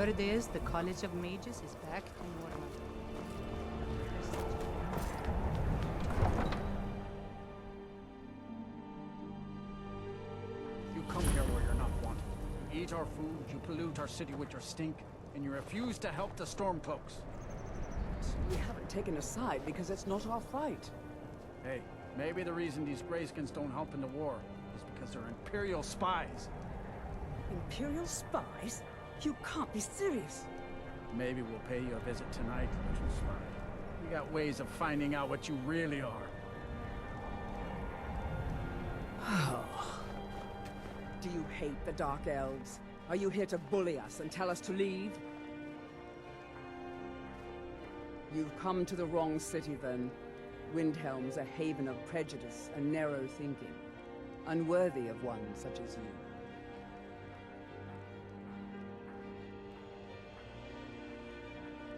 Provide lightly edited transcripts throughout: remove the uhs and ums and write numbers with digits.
Word is, the College of Mages is back to normal. You come here where you're not wanted. You eat our food, you pollute our city with your stink, and you refuse to help the Stormcloaks. We haven't taken a side because it's not our fight. Hey, maybe the reason these Greyskins don't help in the war is because they're Imperial spies. Imperial spies? You can't be serious. Maybe we'll pay you a visit tonight, little spy. We got ways of finding out what you really are. Do you hate the Dark Elves? Are you here to bully us and tell us to leave? You've come to the wrong city, then. Windhelm's a haven of prejudice and narrow thinking, unworthy of one such as you.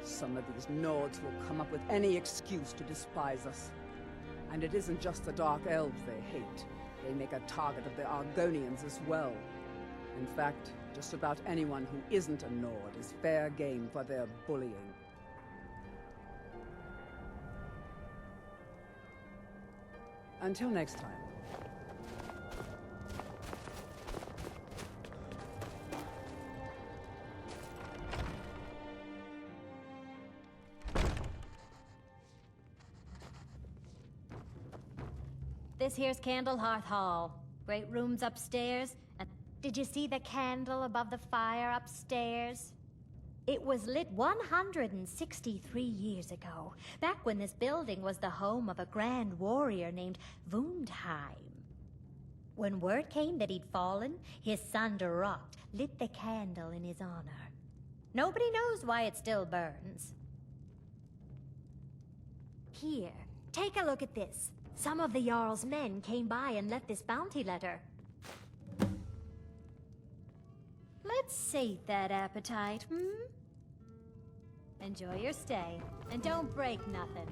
Some of these Nords will come up with any excuse to despise us. And it isn't just the Dark Elves they hate. They make a target of the Argonians as well. In fact, just about anyone who isn't a Nord is fair game for their bullying. Until next time. This here's Candlehearth Hall. Great rooms upstairs. And did you see the candle above the fire upstairs? It was lit 163 years ago, back when this building was the home of a grand warrior named Wundheim. When word came that he'd fallen, his son Duracht lit the candle in his honor. Nobody knows why it still burns. Here, take a look at this. Some of the Jarl's men came by and left this bounty letter. Let's sate that appetite, Enjoy your stay, and don't break nothing.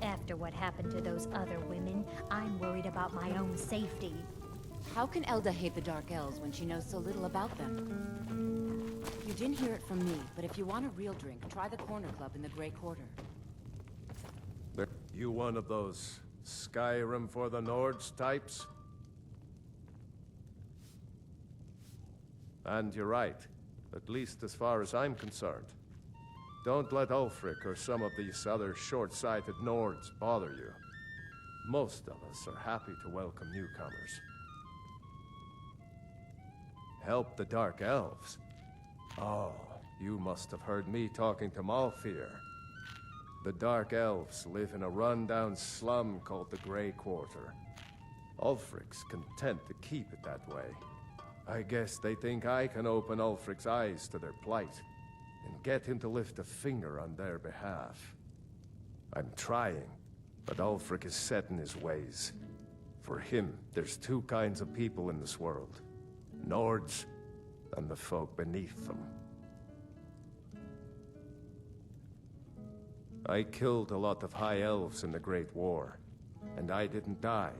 After what happened to those other women, I'm worried about my own safety. How can Elda hate the Dark Elves when she knows so little about them? You didn't hear it from me, but if you want a real drink, try the Corner Club in the Grey Quarter. You one of those Skyrim for the Nords types? And you're right, at least as far as I'm concerned. Don't let Ulfric or some of these other short-sighted Nords bother you. Most of us are happy to welcome newcomers. Help the Dark Elves? Oh, you must have heard me talking to Malfear. The Dark Elves live in a run-down slum called the Grey Quarter. Ulfric's content to keep it that way. I guess they think I can open Ulfric's eyes to their plight, and get him to lift a finger on their behalf. I'm trying, but Ulfric is set in his ways. For him, there's two kinds of people in this world. Nords, and the folk beneath them. I killed a lot of High Elves in the Great War, and I didn't die.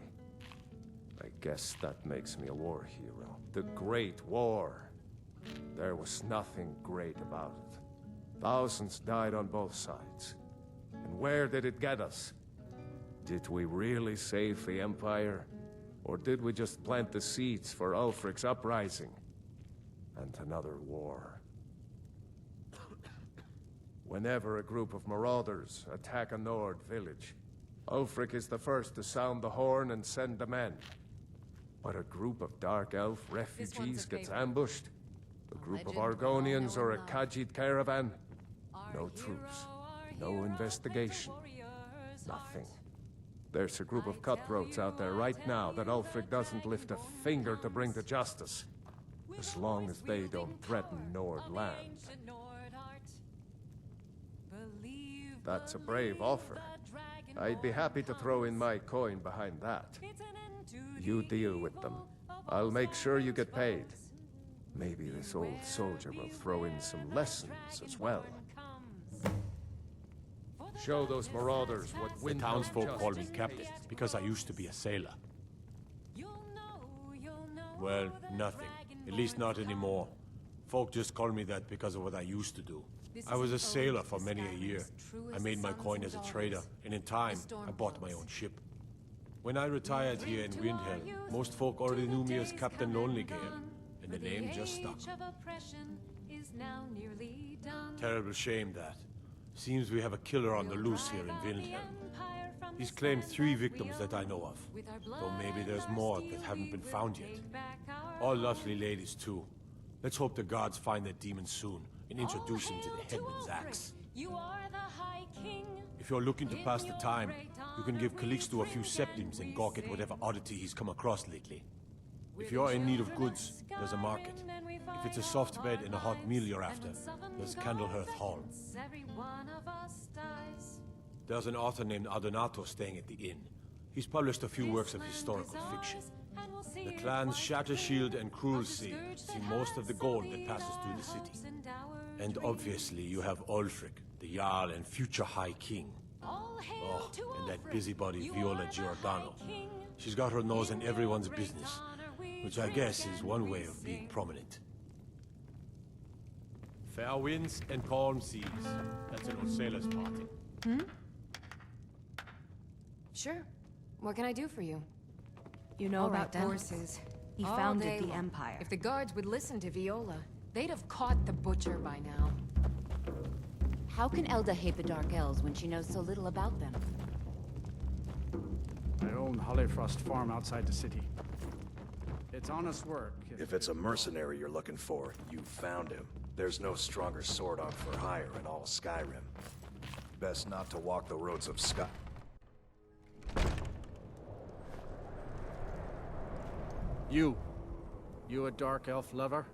I guess that makes me a war hero. The Great War. There was nothing great about it. Thousands died on both sides. And where did it get us? Did we really save the Empire? Or did we just plant the seeds for Ulfric's uprising? And another war. Whenever a group of marauders attack a Nord village, Ulfric is the first to sound the horn and send the men. But a group of Dark Elf refugees gets ambushed, a group of Argonians or a Khajiit caravan, no troops, no investigation, nothing. There's a group of cutthroats out there right now that Ulfric doesn't lift a finger to bring to justice, as long as they don't threaten Nord land. That's a brave offer. I'd be happy to throw in my coin behind that. You deal with them. I'll make sure you get paid. Maybe this old soldier will throw in some lessons as well. Show those marauders what The townsfolk call me captain because I used to be a sailor. Well, nothing. At least not anymore. Folk just call me that because of what I used to do. I was a sailor for many a year. I made my coin as a trader, and in time, I bought my own ship. When I retired here in Windhelm, most folk already knew me as Captain Lonelygale, and the name just stuck. Terrible shame that. Seems we have a killer on the loose here in Windhelm. He's claimed 3 victims that I know of, though maybe there's more that haven't been found yet. All lovely ladies, too. Let's hope the gods find that demon soon and introduce him to the headman's axe. If you're looking to pass the time, you can give Calixto a few septims and gawk at whatever oddity he's come across lately. If you're in need of goods, there's a market. If it's a soft bed and a hot meal you're after, there's Candlehearth Hall. There's an author named Adonato staying at the inn. He's published a few works of historical fiction. The clans Shattershield and Cruelsea see most of the gold that passes through the city. And obviously you have Ulfric, the Jarl and future High King. Oh, and that busybody Viola Giordano. She's got her nose in everyone's business, which I guess is one way of being prominent. Fair winds and calm seas. That's an old sailor's party. Sure. What can I do for you? You know about horses. He All founded day the long. Empire. If the guards would listen to Viola, they'd have caught the butcher by now. How can Elda hate the Dark Elves when she knows so little about them? I own Hollyfrost Farm outside the city. It's honest work. If it's a mercenary you're looking for, you found him. There's no stronger sword on for hire in all Skyrim. Best not to walk the roads of Sky. You a dark elf lover?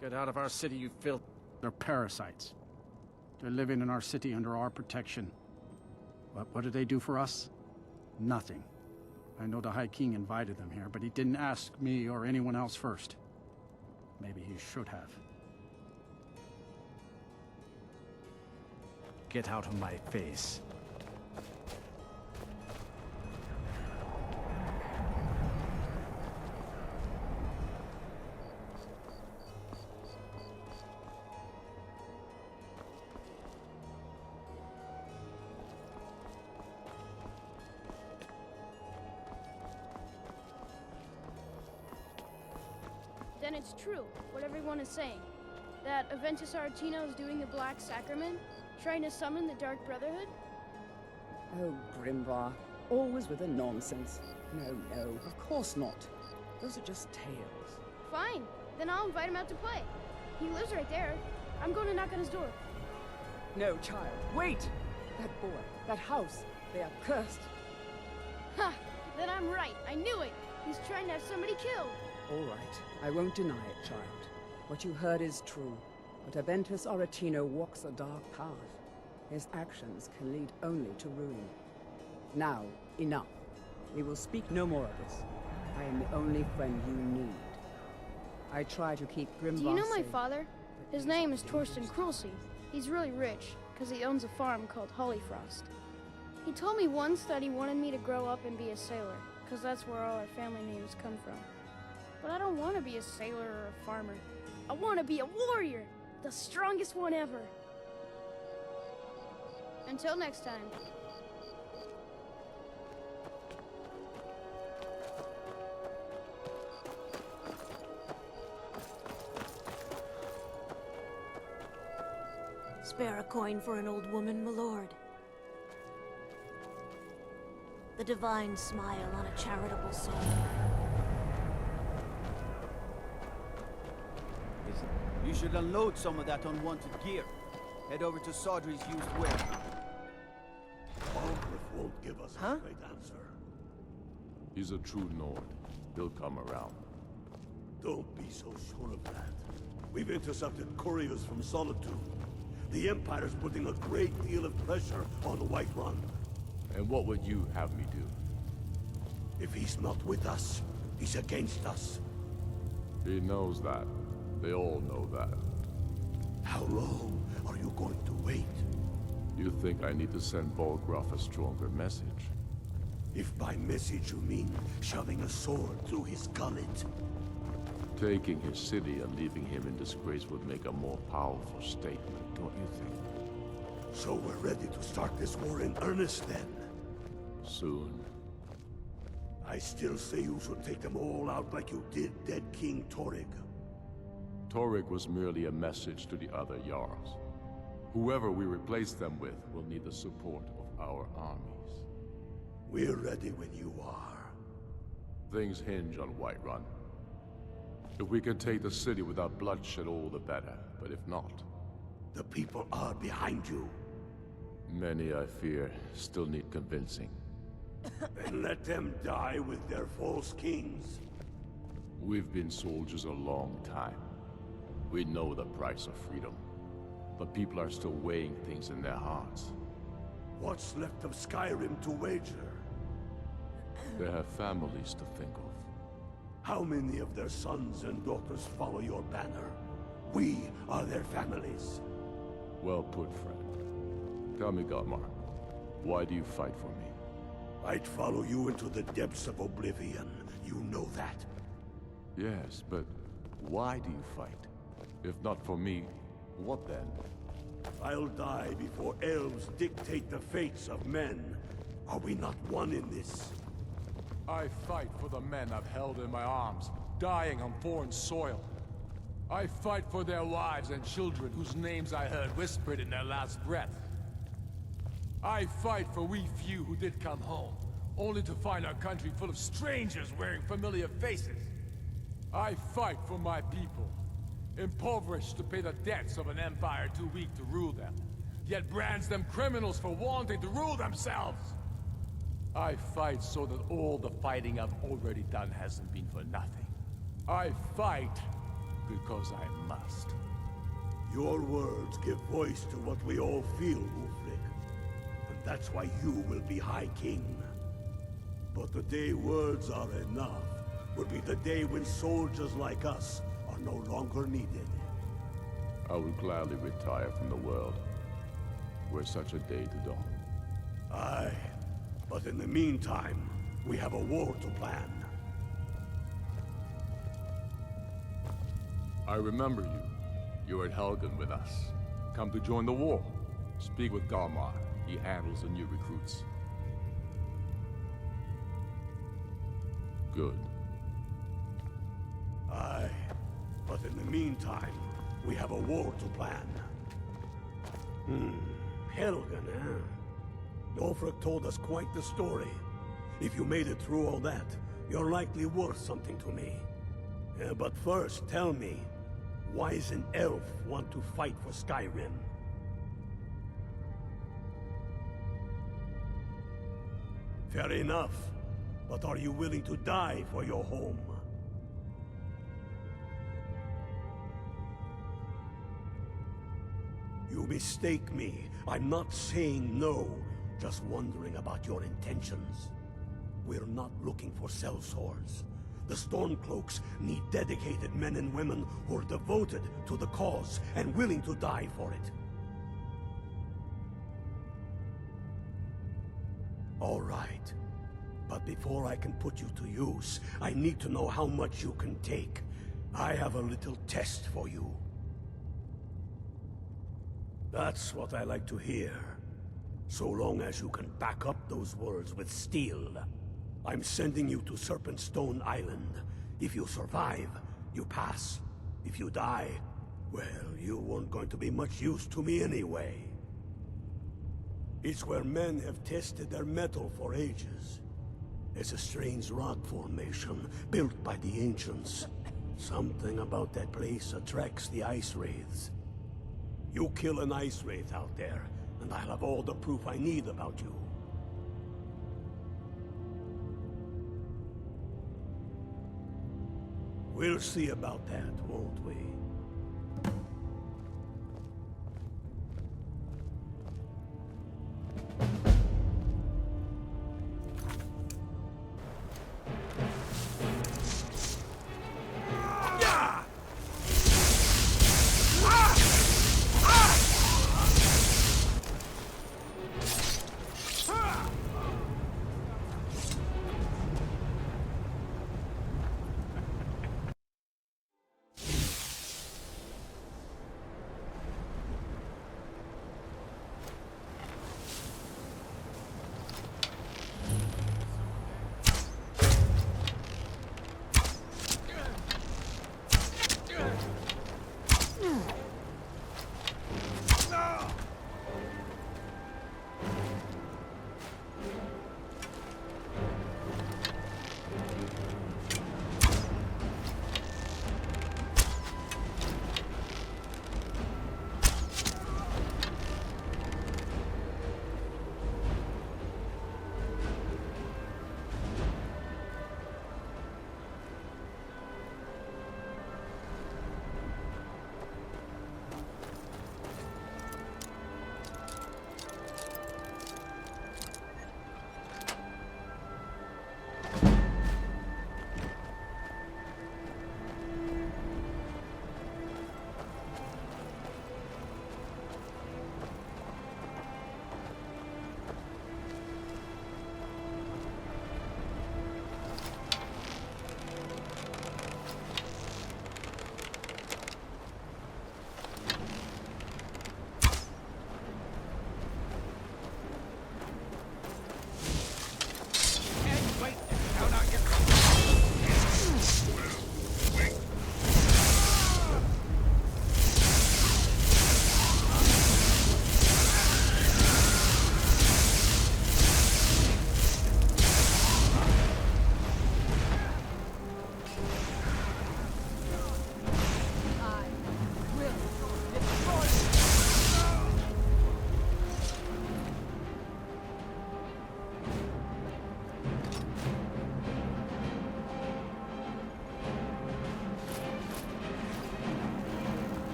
Get out of our city, you filth. They're parasites. They're living in our city under our protection. But what do they do for us? Nothing. I know the High King invited them here, but he didn't ask me or anyone else first. Maybe he should have. Get out of my face. Then it's true, what everyone is saying. That Aventus Aretino is doing the Black Sacrament, trying to summon the Dark Brotherhood? Oh, Grimvar. Always with the nonsense. No, of course not. Those are just tales. Fine, then I'll invite him out to play. He lives right there. I'm going to knock on his door. No, child, wait! That boy, that house, they are cursed. Ha! Then I'm right, I knew it! He's trying to have somebody killed! All right, I won't deny it, child. What you heard is true, but Aventus Aretino walks a dark path. His actions can lead only to ruin. Now, enough. We will speak no more of this. I am the only friend you need. I try to keep Grimvar Do you know my safe, father? but His he's name is dangerous. Torsten Cruelsea. He's really rich, because he owns a farm called Hollyfrost. He told me once that he wanted me to grow up and be a sailor, because that's where all our family names come from. But I don't want to be a sailor or a farmer. I want to be a warrior! The strongest one ever! Until next time. Spare a coin for an old woman, my lord. The divine smile on a charitable soul. You should unload some of that unwanted gear. Head over to Sodri's used warehouse. Alfred won't give us a straight answer. He's a true Nord. He'll come around. Don't be so sure of that. We've intercepted couriers from Solitude. The Empire's putting a great deal of pressure on the White Run. And what would you have me do? If he's not with us, he's against us. He knows that. They all know that. How long are you going to wait? You think I need to send Volgruff a stronger message? If by message you mean shoving a sword through his gullet. Taking his city and leaving him in disgrace would make a more powerful statement, don't you think? So we're ready to start this war in earnest then? Soon. I still say you should take them all out like you did dead King Torrig. Torrig was merely a message to the other Jarls. Whoever we replace them with will need the support of our armies. We're ready when you are. Things hinge on Whiterun. If we can take the city without bloodshed, all the better. But if not... The people are behind you. Many, I fear, still need convincing. Then let them die with their false kings. We've been soldiers a long time. We know the price of freedom. But people are still weighing things in their hearts. What's left of Skyrim to wager? They have families to think of. How many of their sons and daughters follow your banner? We are their families. Well put, friend. Tell me, Galmar, why do you fight for me? I'd follow you into the depths of Oblivion. You know that. Yes, but why do you fight? If not for me, what then? I'll die before elves dictate the fates of men. Are we not one in this? I fight for the men I've held in my arms, dying on foreign soil. I fight for their wives and children whose names I heard whispered in their last breath. I fight for we few who did come home, only to find our country full of strangers wearing familiar faces. I fight for my people, impoverished to pay the debts of an empire too weak to rule them, yet brands them criminals for wanting to rule themselves. I fight so that all the fighting I've already done hasn't been for nothing. I fight because I must. Your words give voice to what we all feel, Ulfric. And that's why you will be High King. But the day words are enough will be the day when soldiers like us are no longer needed. I would gladly retire from the world, were such a day to dawn. Aye. But in the meantime, we have a war to plan. I remember you. You were at Helgen with us. Come to join the war. Speak with Galmar. He handles the new recruits. Good. Aye. But in the meantime, we have a war to plan. Helgen, huh? Ulfric told us quite the story. If you made it through all that, you're likely worth something to me. But first, tell me, why does an elf want to fight for Skyrim? Fair enough. But are you willing to die for your home? You mistake me. I'm not saying no. Just wondering about your intentions. We're not looking for sellswords. The Stormcloaks need dedicated men and women who are devoted to the cause and willing to die for it. All right. But before I can put you to use, I need to know how much you can take. I have a little test for you. That's what I like to hear. So long as you can back up those words with steel. I'm sending you to Serpentstone Island. If you survive, you pass. If you die, well, you weren't going to be much use to me anyway. It's where men have tested their metal for ages. It's a strange rock formation built by the ancients. Something about that place attracts the ice wraiths. You kill an ice wraith out there, and I'll have all the proof I need about you. We'll see about that, won't we?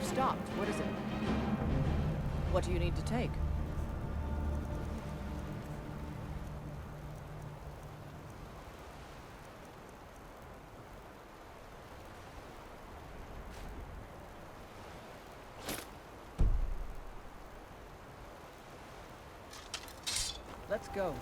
You've stopped. What is it? What do you need to take? Let's go.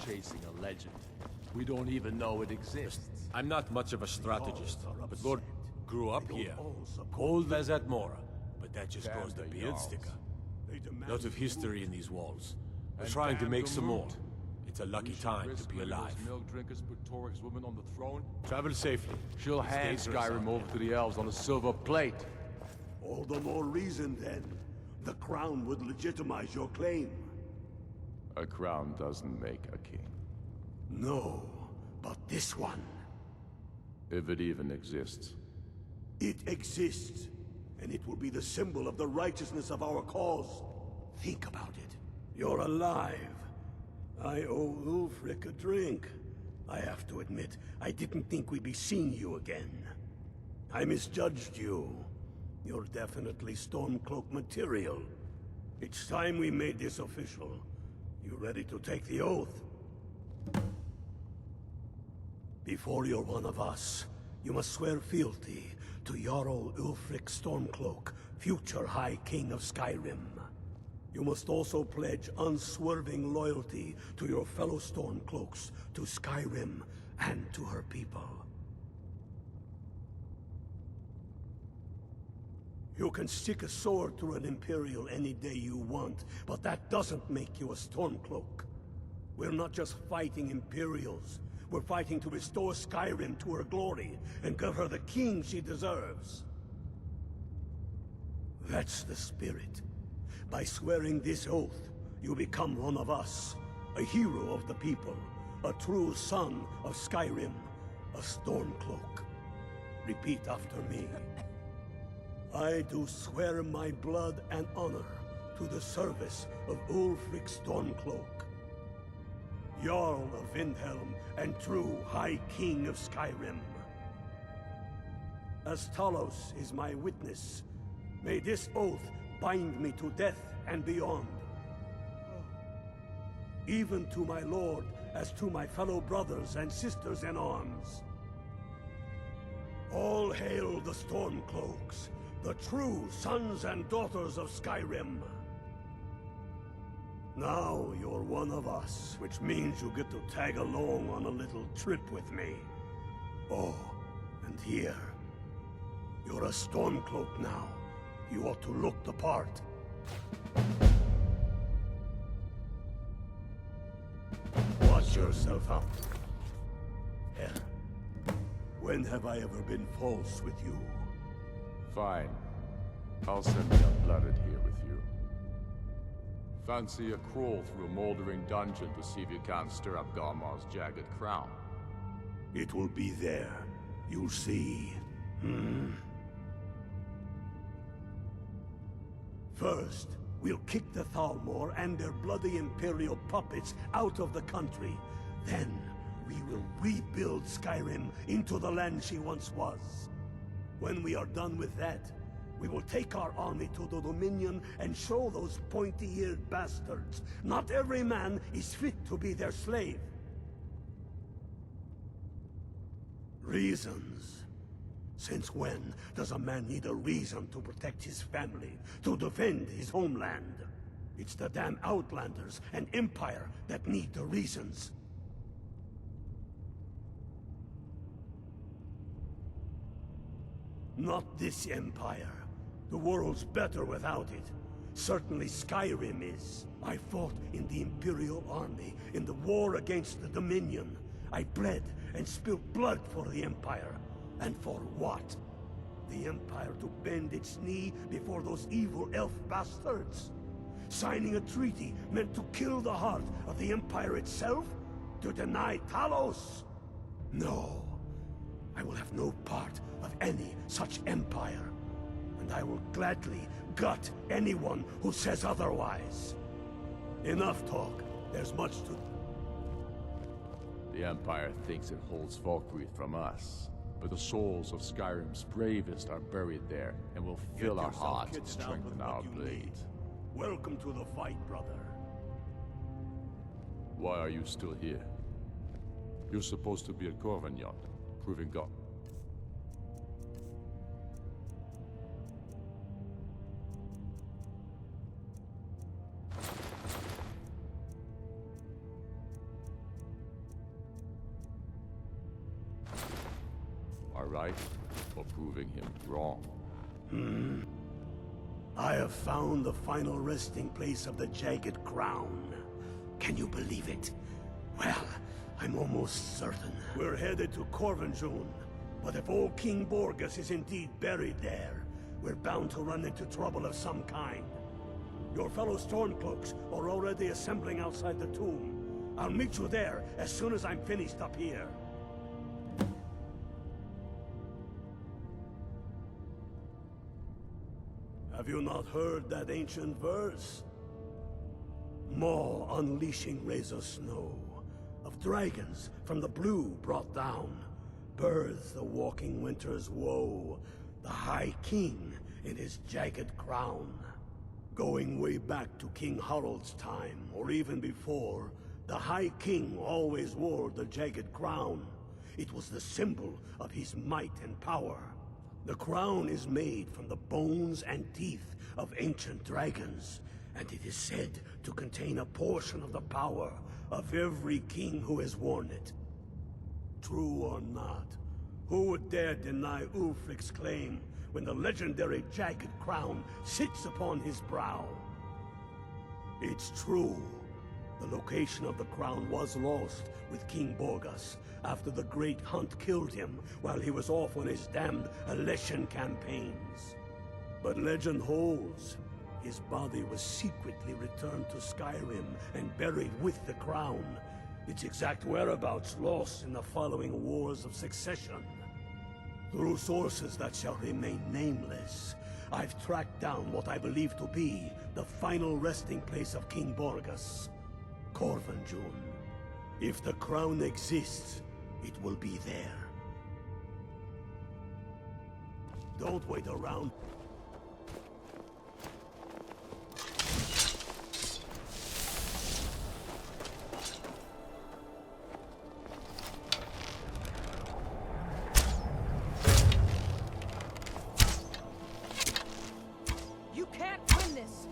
Chasing a legend. We don't even know it exists. I'm not much of a strategist, but Lord grew up here. Cold as at Mora, but that just goes to beard sticker. Lot of history in these walls. We're trying to make some more. It's a lucky time to be alive. Milk drinkers put Torik's woman on the throne. Travel safely. She'll hand Skyrim over to the elves on a silver plate. All the more reason, then. The crown would legitimize your claim. A crown doesn't make a king. No, but this one. If it even exists. It exists, and it will be the symbol of the righteousness of our cause. Think about it. You're alive. I owe Ulfric a drink. I have to admit, I didn't think we'd be seeing you again. I misjudged you. You're definitely Stormcloak material. It's time we made this official. You ready to take the oath? Before you're one of us, you must swear fealty to Jarl Ulfric Stormcloak, future High King of Skyrim. You must also pledge unswerving loyalty to your fellow Stormcloaks, to Skyrim, and to her people. You can stick a sword through an Imperial any day you want, but that doesn't make you a Stormcloak. We're not just fighting Imperials. We're fighting to restore Skyrim to her glory, and give her the king she deserves. That's the spirit. By swearing this oath, you become one of us, a hero of the people, a true son of Skyrim, a Stormcloak. Repeat after me. I do swear my blood and honor to the service of Ulfric Stormcloak, Jarl of Windhelm and true High King of Skyrim. As Talos is my witness, may this oath bind me to death and beyond. Even to my lord, as to my fellow brothers and sisters in arms. All hail the Stormcloaks, the true sons and daughters of Skyrim. Now you're one of us, which means you get to tag along on a little trip with me. Oh, and here. You're a Stormcloak now. You ought to look the part. Watch yourself up. When have I ever been false with you? Fine. I'll send the Unblooded here with you. Fancy a crawl through a moldering dungeon to see if you can't stir up Garmar's jagged crown? It will be there. You'll see. First, we'll kick the Thalmor and their bloody Imperial puppets out of the country. Then, we will rebuild Skyrim into the land she once was. When we are done with that, we will take our army to the Dominion and show those pointy-eared bastards not every man is fit to be their slave. Reasons. Since when does a man need a reason to protect his family, to defend his homeland? It's the damn Outlanders and Empire that need the reasons. Not this Empire. The world's better without it. Certainly Skyrim is. I fought in the Imperial Army, in the war against the Dominion. I bled and spilled blood for the Empire. And for what? The Empire to bend its knee before those evil elf bastards? Signing a treaty meant to kill the heart of the Empire itself? To deny Talos? No. I will have no part of any such empire. And I will gladly gut anyone who says otherwise. Enough talk. There's much to... The Empire thinks it holds Valkyrie from us, but the souls of Skyrim's bravest are buried there, and will fill our hearts and strengthen our blades. Welcome to the fight, brother. Why are you still here? You're supposed to be at Corvignon, proving God. Right, or proving him wrong. I have found the final resting place of the Jagged Crown. Can you believe it? Well, I'm almost certain. We're headed to Corvignon, but if old King Borgus is indeed buried there, we're bound to run into trouble of some kind. Your fellow Stormcloaks are already assembling outside the tomb. I'll meet you there as soon as I'm finished up here. Have you not heard that ancient verse? Maw unleashing rays of snow, of dragons from the blue brought down, births the walking winter's woe, the High King in his jagged crown. Going way back to King Harald's time, or even before, the High King always wore the jagged crown. It was the symbol of his might and power. The crown is made from the bones and teeth of ancient dragons, and it is said to contain a portion of the power of every king who has worn it. True or not, who would dare deny Ulfric's claim when the legendary jagged crown sits upon his brow? It's true. The location of the crown was lost with King Borgus after the Great Hunt killed him while he was off on his damned Alessian campaigns. But legend holds, his body was secretly returned to Skyrim and buried with the crown, its exact whereabouts lost in the following Wars of Succession. Through sources that shall remain nameless, I've tracked down what I believe to be the final resting place of King Borgus. Corvignon. If the crown exists, it will be there. Don't wait around. You can't win this!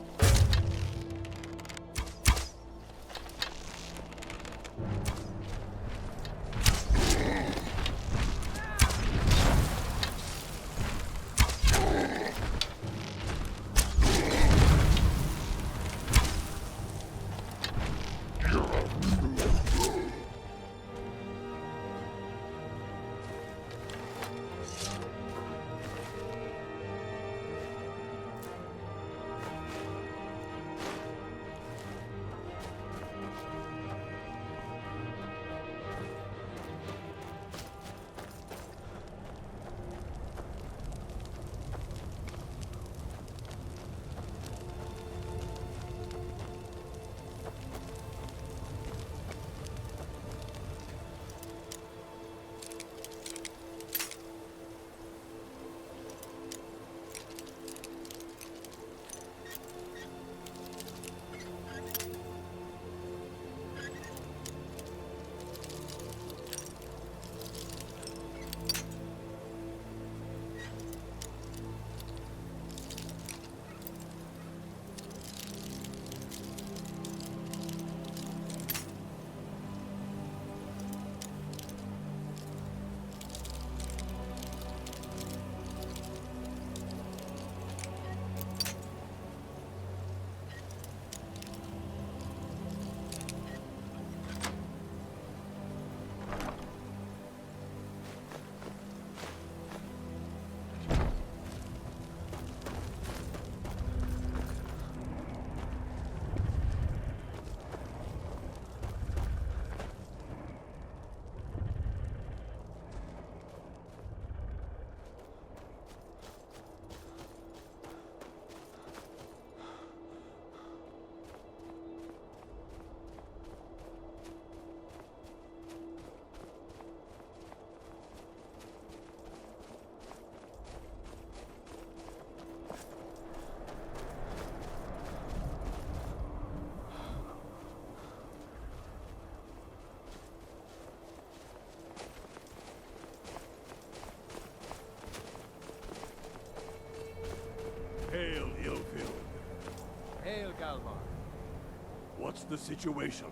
What's the situation?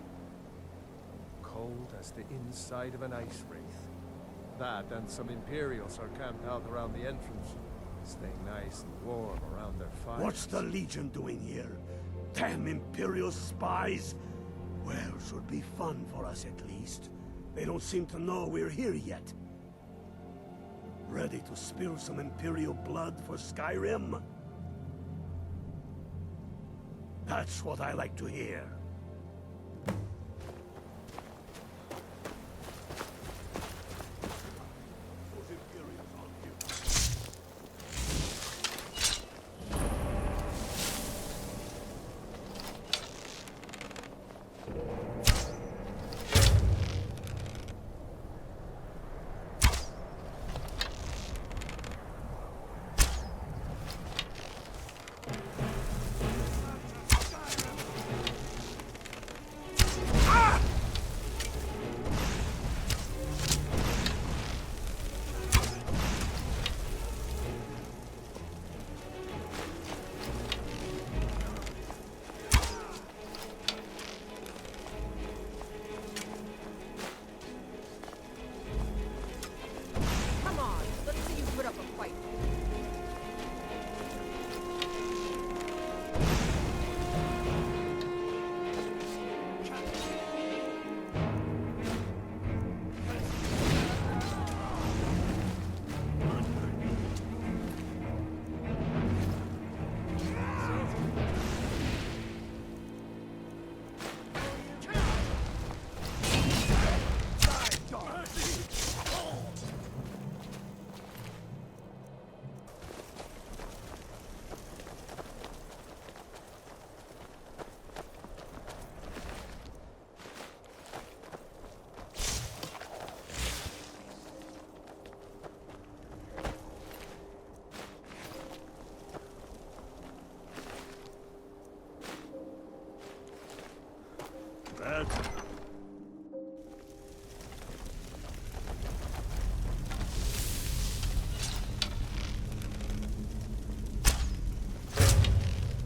Cold as the inside of an ice wraith. That and some Imperials are camped out around the entrance, staying nice and warm around their fires. What's the Legion doing here? Damn Imperial spies! Well, should be fun for us at least. They don't seem to know we're here yet. Ready to spill some Imperial blood for Skyrim? That's what I like to hear.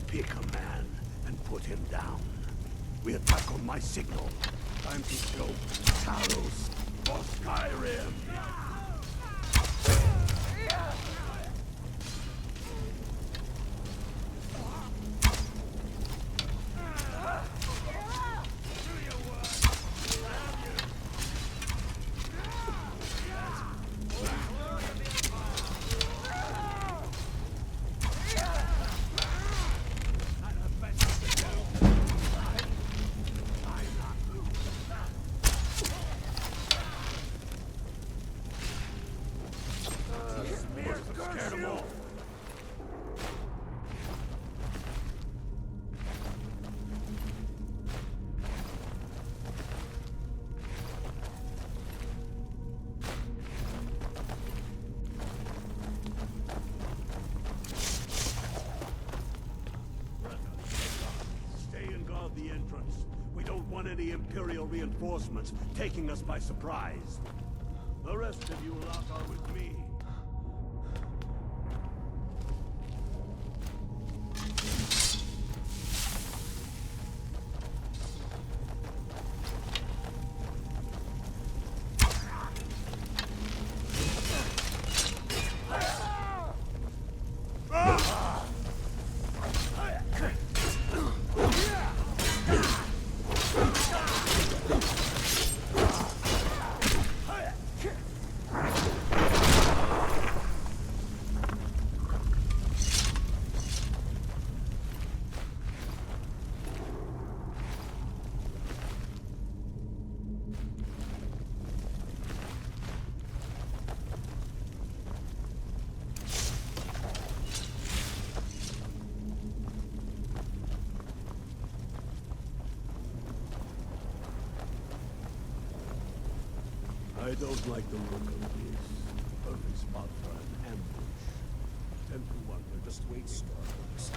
Pick a man and put him down. We attack on my signal. Time to show Talos for Skyrim. Any Imperial reinforcements taking us by surprise. The rest of you lot are with me. I don't like the look of this. Perfect spot for an ambush. Temple Wonder, just wait, Starbucks.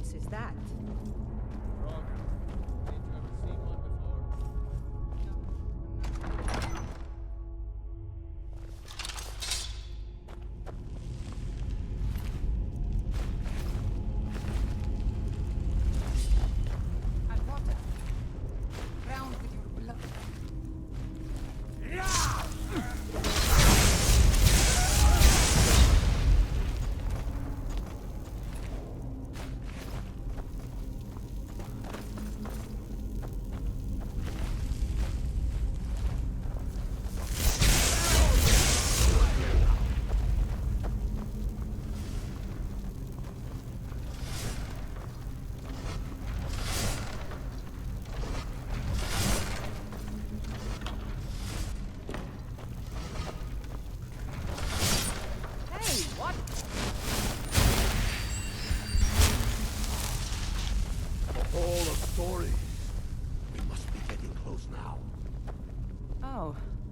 boots is that?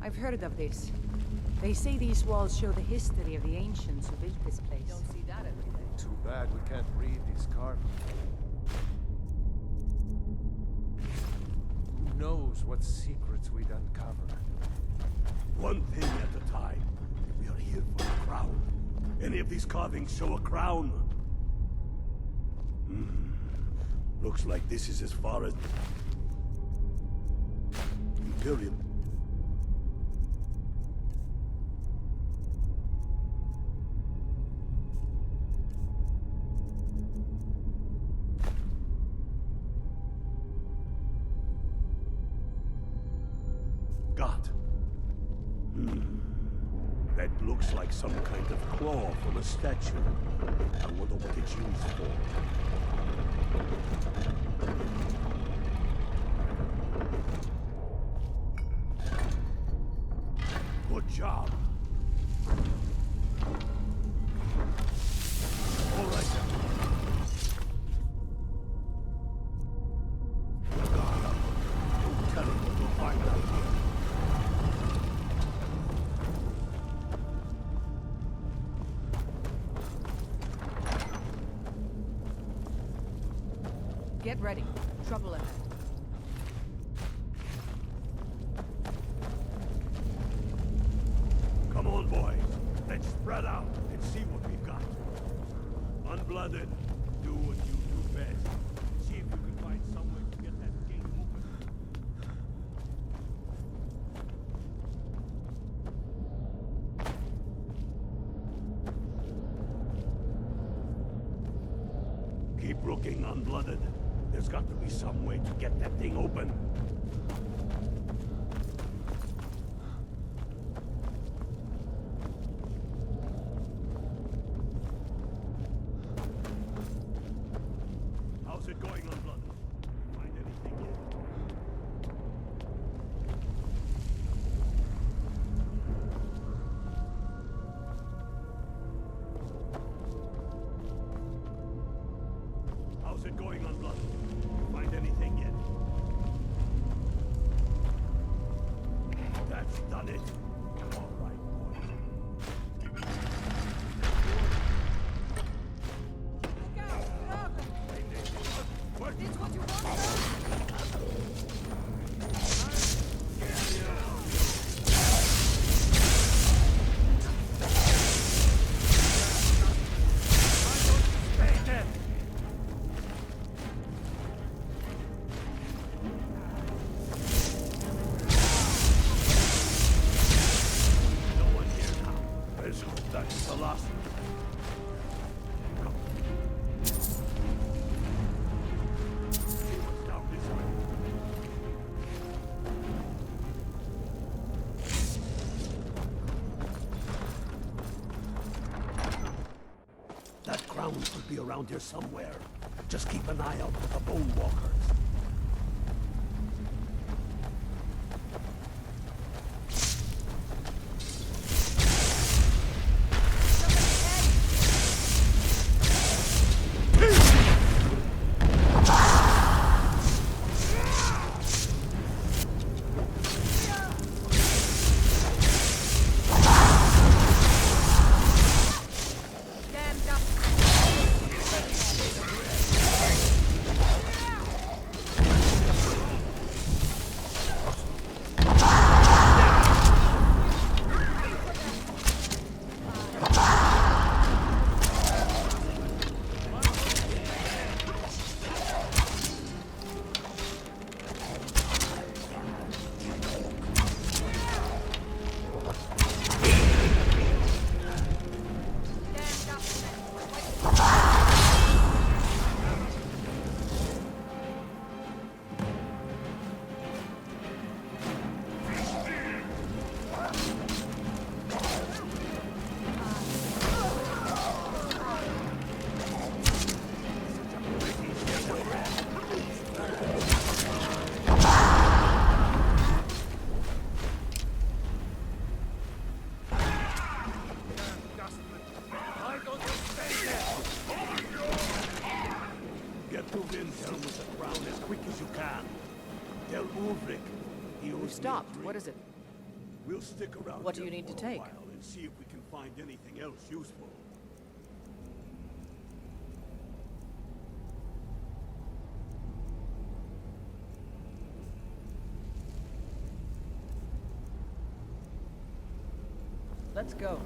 I've heard of this. They say these walls show the history of the ancients who built this place. Don't see that every day. Too bad we can't read these carvings. Who knows what secrets we'd uncover? One thing at a time. We are here for a crown. Any of these carvings show a crown? Looks like this is as far as... Imperium. That looks like some kind of claw from a statue. I wonder what it's used for. Good job. All right. Don't tell him what you'll find out here. Get ready. Trouble ahead. Come on, boys. Let's spread out and see what we've got. Unblooded, do what you do best. See if you can find some way to get that gate open. Keep looking, Unblooded. There's got to be some way to get that thing open. How's it going, Unblooded? Find anything yet? How's it going, Unblooded? Find anything yet? That's done it. All right, boys. What? It's what you want. That's the last one. Come. See what's down this way. That crown could be around here somewhere. Just keep an eye out for the bone walkers. return with the crown as quick as you can. Tell Ulrich he owes We've stopped. me a drink. What is it? We'll stick around What do here you need to for a take? while and see if we can find anything else useful. Let's go.